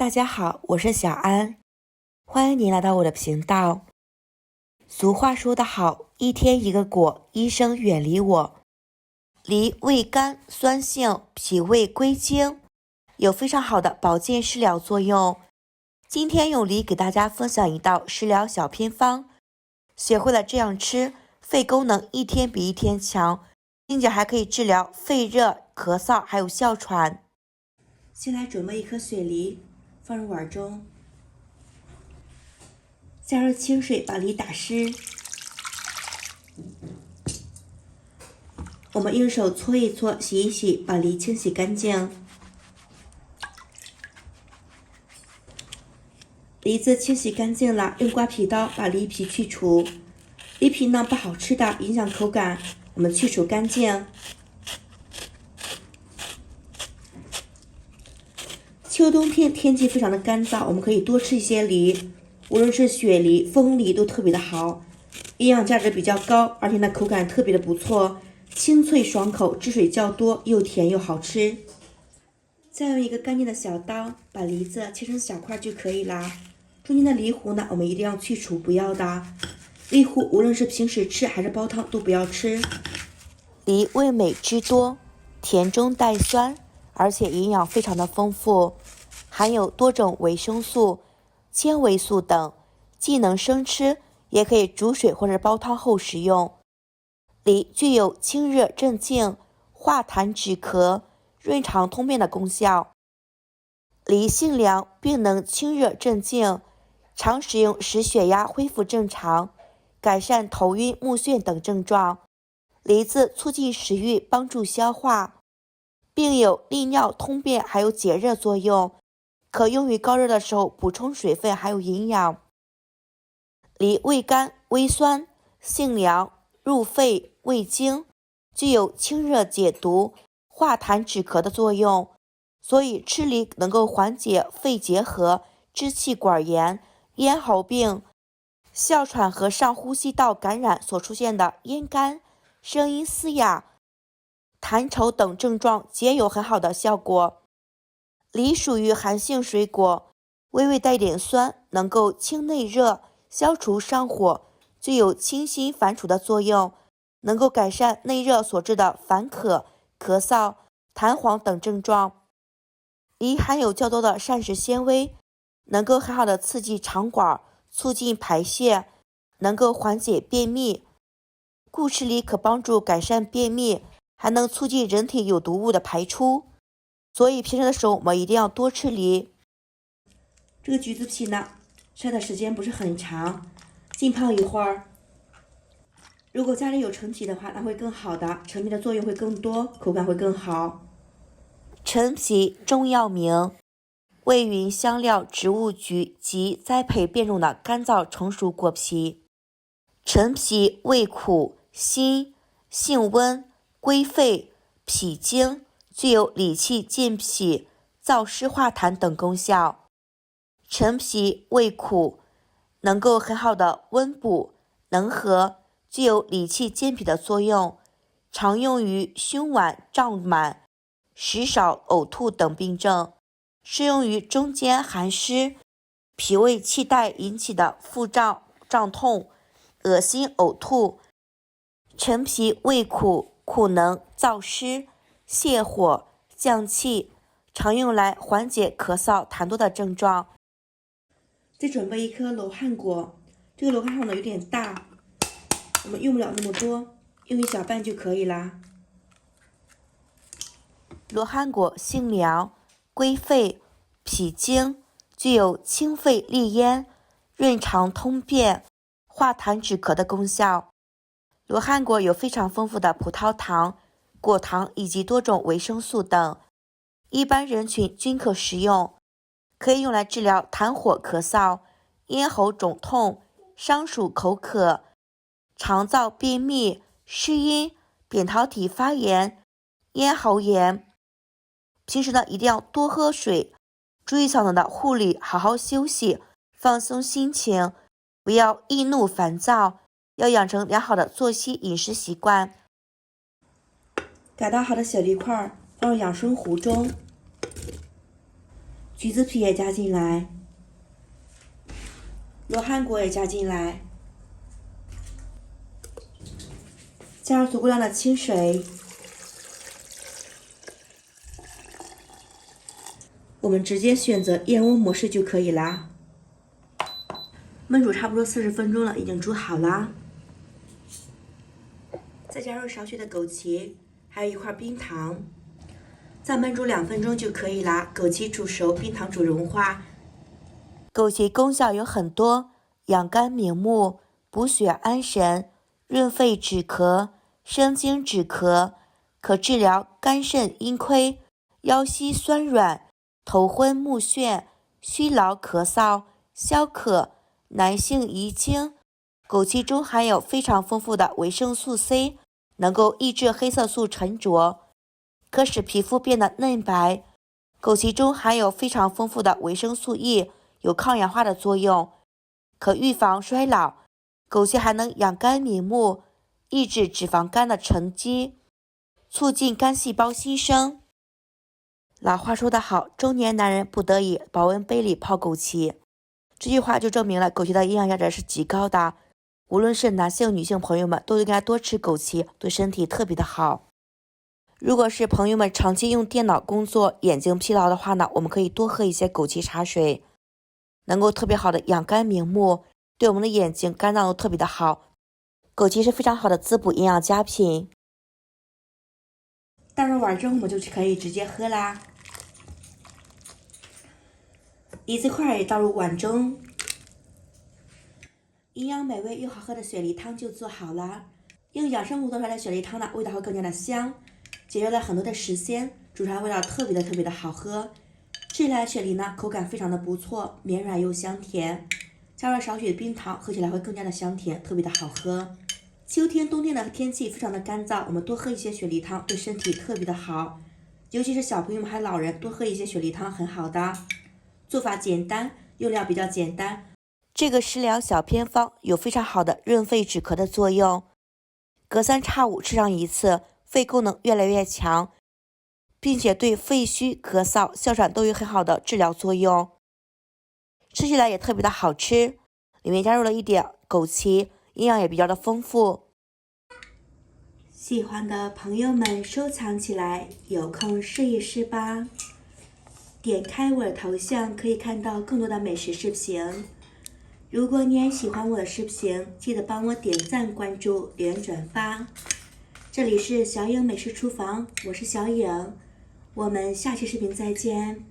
大家好，我是小安，欢迎您来到我的频道。俗话说得好，一天一个果，医生远离我。梨味甘酸性，脾胃归经，有非常好的保健食疗作用。今天用梨给大家分享一道食疗小偏方，学会了这样吃，肺功能一天比一天强，并且还可以治疗肺热、咳嗽还有哮喘。先来准备一颗雪梨，放入碗中，加入清水把梨打湿。我们用手搓一搓，洗一洗，把梨清洗干净。梨子清洗干净了，用刮皮刀把梨皮去除。梨皮呢不好吃的，影响口感，我们去除干净。秋冬天气非常的干燥，我们可以多吃一些梨，无论是雪梨、枫梨都特别的好，营养价值比较高，而且呢口感特别的不错，清脆爽口，汁水较多，又甜又好吃。再用一个干净的小刀把梨子切成小块就可以啦。中间的梨核呢，我们一定要去除，不要的。梨核无论是平时吃还是煲汤都不要吃。梨味美汁多，甜中带酸，而且营养非常的丰富，含有多种维生素、纤维素等，既能生吃，也可以煮水或者煲汤后食用。梨具有清热镇静、化痰止咳、润肠通便的功效。梨性凉，并能清热镇静，常食用使血压恢复正常，改善头晕目眩等症状。梨子促进食欲，帮助消化，并有利尿通便还有解热作用，可用于高热的时候补充水分还有营养。梨味甘微酸，性凉，入肺胃经，具有清热解毒、化痰止咳的作用，所以吃梨能够缓解肺结核、支气管炎、咽喉病、哮喘和上呼吸道感染所出现的咽干、声音嘶哑、痰稠等症状皆有很好的效果。梨属于寒性水果，微微带点酸，能够清内热、消除上火，具有清心反刍的作用，能够改善内热所致的烦渴、咳嗽、痰黄等症状。梨含有较多的膳食纤维，能够很好的刺激肠管，促进排泄，能够缓解便秘。故吃梨可帮助改善便秘，还能促进人体有毒物的排出。所以平时的时候我们一定要多吃梨。这个橘子皮呢，晒的时间不是很长，浸泡一会儿。如果家里有陈皮的话，那会更好的，陈皮的作用会更多，口感会更好。陈皮中药名，位云香料植物局及栽培变种的干燥成熟果皮。陈皮味苦辛，性温，归肺、脾经，具有理气健脾、燥湿化痰等功效。陈皮味苦，能够很好的温补、能和，具有理气健脾的作用，常用于胸脘胀满、食少呕吐等病症，适用于中间寒湿、脾胃气带引起的腹胀、胀痛、恶心呕吐。陈皮味苦，苦能燥湿、泻火、降气，常用来缓解咳嗽、痰多的症状。再准备一颗罗汉果，这个罗汉果呢有点大，我们用不了那么多，用一小半就可以啦。罗汉果性凉，归肺、脾经，具有清肺利咽、润肠通便、化痰止咳的功效。罗汉果有非常丰富的葡萄糖、果糖以及多种维生素等，一般人群均可食用，可以用来治疗痰火咳嗽、咽喉肿痛、伤暑口渴、肠燥便秘、湿阴、扁桃体发炎、咽喉炎。平时呢，一定要多喝水，注意嗓子的护理，好好休息，放松心情，不要易怒烦躁，要养成良好的作息饮食习惯。打捣好的小梨块放入养生壶中，橘子皮也加进来，罗汉果也加进来，加入足够量的清水。我们直接选择燕窝模式就可以啦。焖煮差不多40分钟了，已经煮好啦。再加入少许的枸杞，还有一块冰糖，再焖煮2分钟就可以啦。枸杞煮熟，冰糖煮融化。枸杞功效有很多，养肝明目、补血安神、润肺止咳、生津止咳，可治疗肝肾阴亏、腰膝酸软、头昏目眩、虚劳咳嗽、消渴、男性遗精。枸杞中含有非常丰富的维生素 C， 能够抑制黑色素沉着，可使皮肤变得嫩白。枸杞中含有非常丰富的维生素 E， 有抗氧化的作用，可预防衰老。枸杞还能养肝明目，抑制脂肪肝的沉积，促进肝细胞新生。老话说得好，中年男人不得已保温杯里泡枸杞，这句话就证明了枸杞的营养价值是极高的。无论是男性女性朋友们都应该多吃枸杞，对身体特别的好。如果是朋友们长期用电脑工作眼睛疲劳的话呢，我们可以多喝一些枸杞茶水，能够特别好的养肝明目，对我们的眼睛肝脏都特别的好。枸杞是非常好的滋补营养佳品。倒入碗中我们就可以直接喝啦。梨子块也倒入碗中，营养美味又好喝的雪梨汤就做好了。用养生壶做出来的雪梨汤呢，味道会更加的香，节约了很多的时间，煮出来味道特别的好喝。这一类雪梨呢，口感非常的不错，绵软又香甜，加入少许的冰糖，喝起来会更加的香甜，特别的好喝。秋天、冬天的天气非常的干燥，我们多喝一些雪梨汤对身体特别的好，尤其是小朋友们还有老人，多喝一些雪梨汤很好的。做法简单，用料比较简单。这个食疗小偏方有非常好的润肺止咳的作用，隔3差5吃上1次，肺功能越来越强，并且对肺虚、咳嗽、哮喘都有很好的治疗作用。吃起来也特别的好吃，里面加入了一点枸杞，营养也比较的丰富。喜欢的朋友们收藏起来，有空试一试吧。点开我的头像可以看到更多的美食视频。如果你也喜欢我的视频，记得帮我点赞、关注、留言、转发。这里是小颖美食厨房，我是小颖，我们下期视频再见。